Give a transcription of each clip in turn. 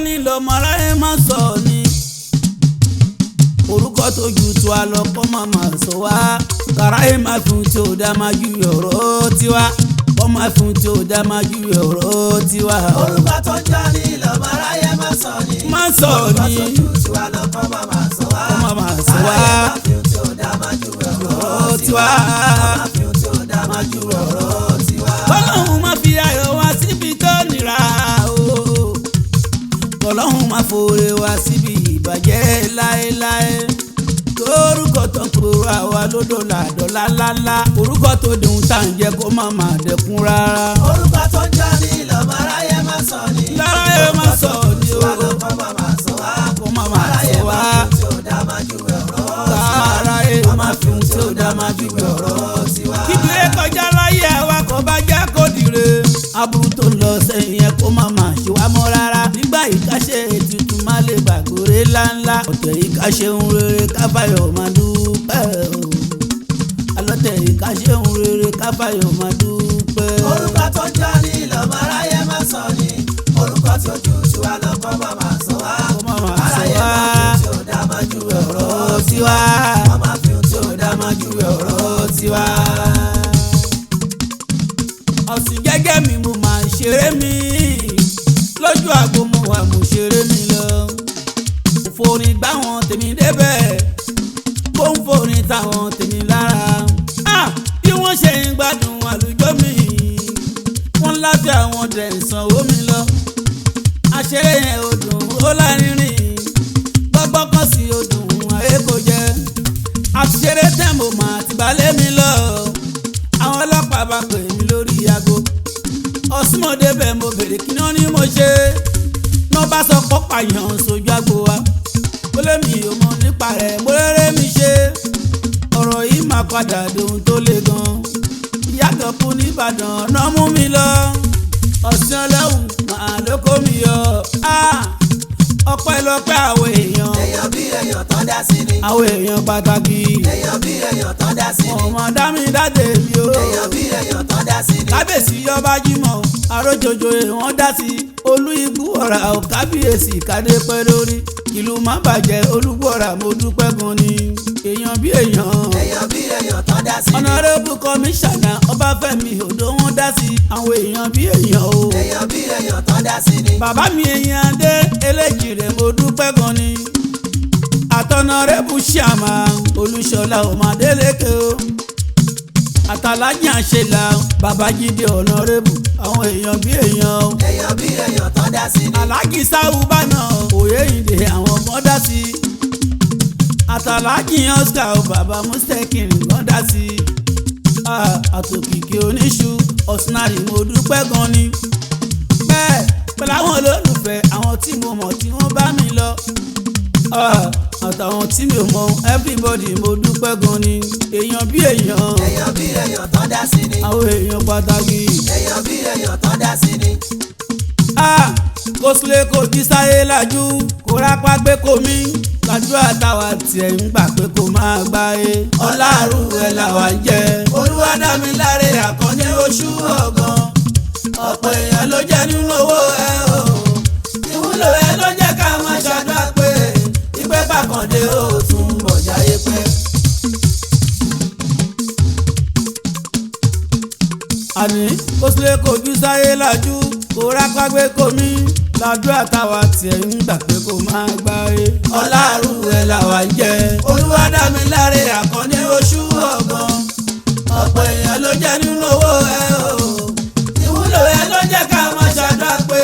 ní lọ́mọ aráyé má sọ ni. Orúkọ tó ju tó a lọ kọ́ máa máa sọ wá. Kàráyé máa fún tí ó dá máa ju ọ̀rọ̀ tiwa. Kọ́ máa fún tí ó dá máa ju ọ̀rọ̀ tiwa. Orúkọ tó jọ ní lọ́mọ aráyé má sọ ni. Má sọ ni. Orúkọ tó ju tó a lọ kọ́ máa máa sọ wá. Kọ́ máa máa sọ wá. Kàráyé máa fún tí ó dá máa ju ọ̀rọ̀ tiwa. Máa fún tí ó dá máa ju ọ̀rọ̀ tiwa. Ọlọ́run máa fi ayọ̀ wá síbi tó nira o. Ọlọ́run máa fòrè wá síbi ìbàjẹ́ láéláé. Orúkọ tó ń kúrò àwa lódò làdọ́lá lálá. Orúkọ tó dùn tá ń jẹ́ kó má máa dẹkun rárá. Orúkọ tó ń jọ ní lọ́mọ aráyé má sọ ni. Láráyé má sọ ni o. Orúkọ tó ju tó a lọ kọ́ máa máa sọ wá. Kó má máa sọ wá. Láráyé má fi ohun tí ó dá máa ju ọ̀rọ̀ tiwa. Kíkiri kọjá láyé àwa kò bá já kó dire. Aburú tó ń lọ sẹ́yìn yẹn kó má máa ṣe wá mọ́ rárá. Nígbà ìkáṣe ètùtù má lè gbàgbére ńláńlá. Ọ̀tẹ̀ ìkáṣe ń rere káfáyọ̀ máa dúpẹ́ o. Alọ́tẹ̀ ìkáṣe ń rere káfáyọ̀ máa dúpẹ́. Orúkọ tó ń jọ ní lọ́mọ aráyé má sọ ni. Orúkọ tó ju tó a lọ kọ́ máa máa sọ wá. Kó má máa sọ Aráyé wá. máa fi tí ó dá máa ju ọ̀rọ̀ tiwa. Wọ́n máa fi tí ó dá máa ju ọ̀rọ̀ tiwa. Ọ̀sìn gẹ́gẹ́ mi mo máa ń ṣeré mi. Lójú àgbo mo wà mo ṣeré mi lọ. Mo forin gbá wọn tèmi débẹ̀. Mo ń forin táwọn tèmi lára. Bí wọ́n ṣe ń gbádùn àlùjọ mi. Wọ́n láti àwọn dẹ̀ ìsanwó mi lọ. Àṣeré yẹn ò dùn ó lárinrin. Gbọ́gbọ́ kan sí ó dùn ayé kò jẹ́. Àṣeré tẹ̀ mo máa ti balẹ̀ mi lọ. Àwọn ọlọ́pàá bá pè mí lórí aago. Ọ̀sìnmọ̀dé bẹ́ẹ̀ mo bèrè kí náà ni mo ṣe. Náà bá sọ pọ́pà yàn sójú àgbo wa. Ó lé mi ò mọ nípa rẹ̀ mo rere mi ṣe. Ọ̀rọ̀ yìí máa padà dohun tó le gan. Ìyá kan kú nìbàdàn náà mú mi lọ. Ọ̀sìn ọlọ́run màá ló kó mi yọ. Ọpẹ́lọpẹ́ àwọn èèyàn. Èèyàn bí èèyàn tán dá sí ni. Àwọn èèyàn pàtàkì. Èèyàn bí èèyàn tán dá sí ni. Ọmọ dá mi dáde mi o. Èèyàn bí èèyàn tán dá sí ni. Kábíyèsí yọba jímọ̀ àrójòjò èèwọ̀n dá sí. Olú igbó ọ̀rà ò kábíyèsí kádé pẹ́ lórí. Ìlú má bàjẹ́ olúgbọ̀rà mo dúpẹ́ gan ni. Èèyàn bí èèyàn. Èèyàn bí èèyàn tán dá sí ni. Honorable Commissioner Ọbáfẹ́mi Òdó wọn dá sí. Àwọn èèyàn bí èèyàn o. Èèyàn bí èèyàn tán dá sí ni. Bàbá mi èèyàn dé eléjì rẹ̀ mo dúpẹ́ gan ni. Honorable Chairman Olúṣọlá Ọmọdéléke o. Àtàlájì àṣelà Babájídé Honorable. Àwọn èèyàn bí èèyàn o. Èèyàn bí èèyàn tán dá sí ni. Aláàjì Sáwùbánà Oyèyìndé àwọn ọmọ dá sí. Àtàlájì Oscar o bàbá Mustekin gan dá sí. Àtòkìkí oníṣu Ọ̀sìnárì mo dúpẹ́ gan ni. Bẹ́ẹ̀ pẹ̀lú àwọn olólùfẹ́ àwọn tí mo mọ̀ tí wọ́n bá mi lọ. Àtàwọn tí mi ò mọ̀ everybody mo dúpẹ́ gan ni. Èèyàn bí èèyàn. Èèyàn bí èèyàn tán dá sí ni. Àwọn èèyàn pàtàkì. Èèyàn bí èèyàn tán dá sí ni. Kò sílé kò jí sáyé lajú. Kò rápá gbé kò mí. Gbàdúrà táwa tiẹ̀ ń gbà pé kò máa gbáyé. Ọláàrú ẹ̀ làwa ń jẹ. Olúwadámiláre Àkànní oṣù ọ̀gàn. Ọ̀pọ̀ èèyàn ló jẹ́ nínú owó ẹ o. Ìwúlò ẹ ló jẹ́ ká máa ṣàdúrà pé ìpè Bákàndé ó tún bọ̀ jáyé pẹ́. Àní kò sílé kò jí sáyé lajú. Kò rápá gbé kò mí. Gbàdúrà táwa tiẹ̀ ń gbà pé kò máa gbáyé. Ọláàrú ẹ̀ làwa ń jẹ. Olúwadámiláre Àkànní oṣù ọ̀gàn. Ọ̀pọ̀ èèyàn ló jẹ́ nínú owó ẹ o. Ìwúlò ẹ ló jẹ́ ká máa ṣàdúrà pé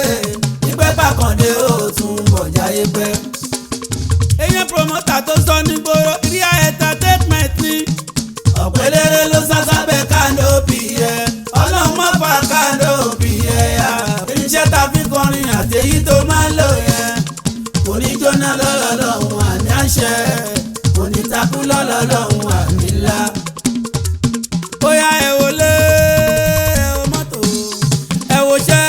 ìpè Bákàndé ó tún bọ̀ jáyé pẹ́. Èèyàn promoter tó sọ ní gbòòrò Ria Entertainment ni. Ọ̀pẹ̀lẹ̀rẹ̀ ló sásábẹ́ kánópì yẹ. Ọlọ́run má fa kánópì yẹ ya. Irinṣẹ́ ta fi kọrin àti èyí tó máa ń lò yẹn. Kò ní jóná lọ́lọ́lọ́hún àmì àṣẹ. Kò ní takú lọ́lọ́lọ́hún àmì ńlá. Bóyá ẹ wọlé ẹ wo mọ́tò ẹ wo ṣẹ́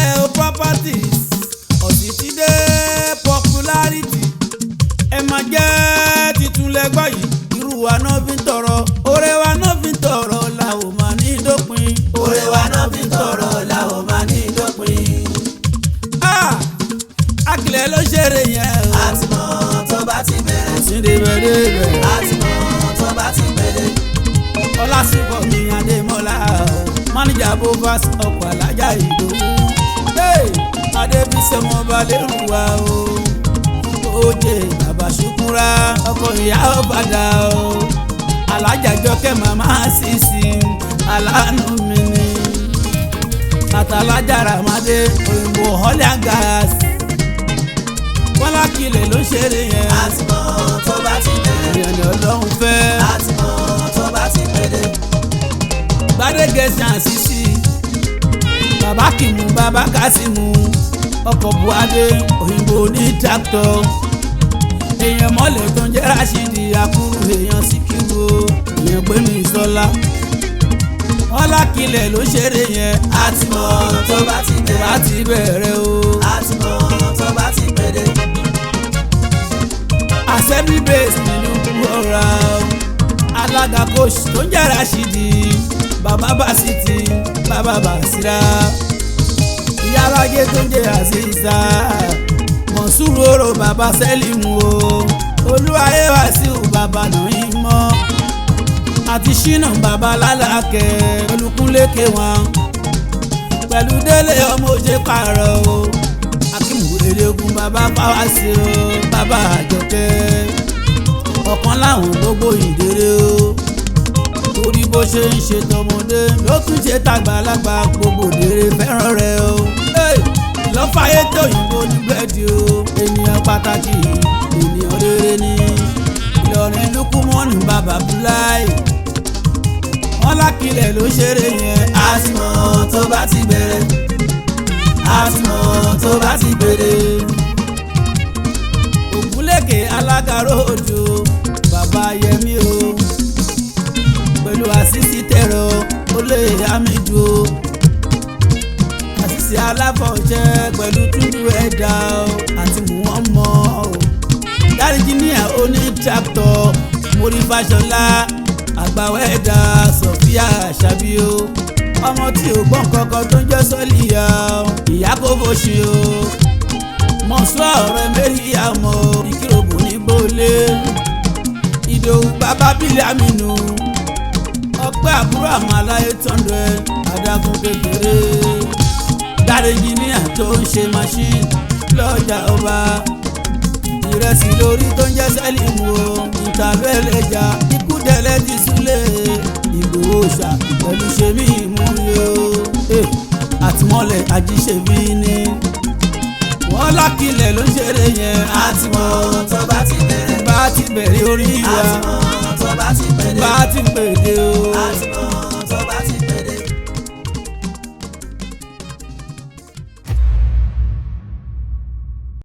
ẹ wo properties. Ọ̀sìn ti dé popularity. Ẹ máa jẹ́ titun lẹ́gbọ́ yìí. Irú wa náà fi ń tọrọ. Oore wa náà fi ń tọrọ la ò máa ní dópin. Oore wa náà fi ń tọrọ la ò máa ní dópin. Ọlákilẹ̀ ló ṣeré yẹn o. àti mọ̀ tó bá ti bẹ̀rẹ̀. Síndé bẹ̀rẹ̀ rẹ̀. àti mọ̀ tó bá ti bẹ̀rẹ̀. Ọlásùpọ̀ mi Adémọ́lá o. Máníjà Bovas ọkọ̀ alájà Ìdòwú. Adébísẹ̀ wọn balẹ̀ rù wá o. Oje bàbá Ṣùkúrà ọkọ̀ ìyá ọ̀bàdà o. Alájà Jọkẹ́ màmá Sisi aláàánú mi ni. Àtàlájà Ràmádé òyìnbó họ́lẹ̀ gas. Ọlákilẹ̀ ló ṣeré yẹn. àti mọ̀ tó bá ti bẹ̀rẹ̀. Ìyẹn ni Ọlọ́run fẹ́. àti mọ̀ tó bá ti bẹ̀rẹ̀. Gbádégẹ̀sì Sisi bàbá Kìmù bàbá Kásímù ọkọ̀ Buhari òyìnbó ní tractor. Èèyàn mọ́lẹ̀ tó ń jẹ́ Rashidi Akuru èèyàn Síkírù èèyàn pé mi sọ́lá. Ọlákilẹ̀ ló ṣeré yẹn. àti mọ̀ tó bá ti bẹ̀rẹ̀. bá ti bẹ̀rẹ̀ o. àti mọ̀ tó bá ti bẹ̀rẹ̀. Assembly base nínú kúrọ̀ra alága coach tó ń jẹ́ Rashidi bàbá Basiti bàbá Basira ìyálàjẹ tó ń jẹ́ Aziza Mọ̀súròrò bàbá Sẹ́límù o Olúwayé Wàsíù bàbá Nàímọ́ àti Ṣínà bàbá Lálàkẹ́ Olúkúnlékè wọn pẹ̀lú Délé ọmọ òjé pààrọ̀ o Akímù Eléégún bàbá Fáwásì o bàbá Àjọkẹ́ ọ̀kan láwọn gbogbo ìdèrè o torí bó ṣe ń ṣe tọmọdé ló tún ṣe tàgbàlagbà gbogbo dèrè fẹ́ràn rẹ̀ o. Lọ́fàáyé tóyìnbó ní búrẹ́dì o ènìyàn pàtàkì ènìyàn rere ni Ìlọrin Lukumọ́nù bàbá Bùláì. Ọlákilẹ̀ ló ṣeré yẹn. àti mọ̀ tó bá ti bẹ̀rẹ̀. àti mọ̀ tó bá ti bẹ̀rẹ̀. Ògúnlékè alága ròdò bàbá Yẹmí o pẹ̀lú Àṣìṣì tẹ̀rọ olè Hamidu o Àṣìṣì aláfọ̀ṣẹ́ pẹ̀lú Túndú ẹ̀dá o àti Muhammad o dáríjìníà oní tractor mórí Fáṣọlá àgbàwẹ̀dá Sofia Ṣàbí o ọmọ tí ò gbọ́n kankan tó ń jẹ́ Sọ́líyà o ìyá kò fòṣì o mọ̀sọ́ ọ̀rẹ́ mẹ́ríyàmọ́ ìkíròbù ní bólé Ìdòwú bàbá Bílẹ̀ Aminu ọpẹ́ àbúrò àmàláyé tọ́ndọ̀ adágún kékeré dáríjìníà tó ń ṣe machine lọ́jà ọba ìrẹsì lórí tó ń jẹ́ Sẹ́límù o ìtàlẹ́lẹ́jà ikú dẹ̀lẹ́ ti súlẹ̀ Ìgbòho ṣà pẹ̀lú ṣèmí ìmúyẹ o àtìmọ́lẹ̀ Ajíṣebí ni Ọlákilẹ̀ ló ń ṣeré yẹn. àti mọ̀ tó bá ti bẹ̀rẹ̀. bá ti bẹ̀rẹ̀ orí wa. àti mọ̀ tó bá ti bẹ̀rẹ̀. bá ti pèdè o. àti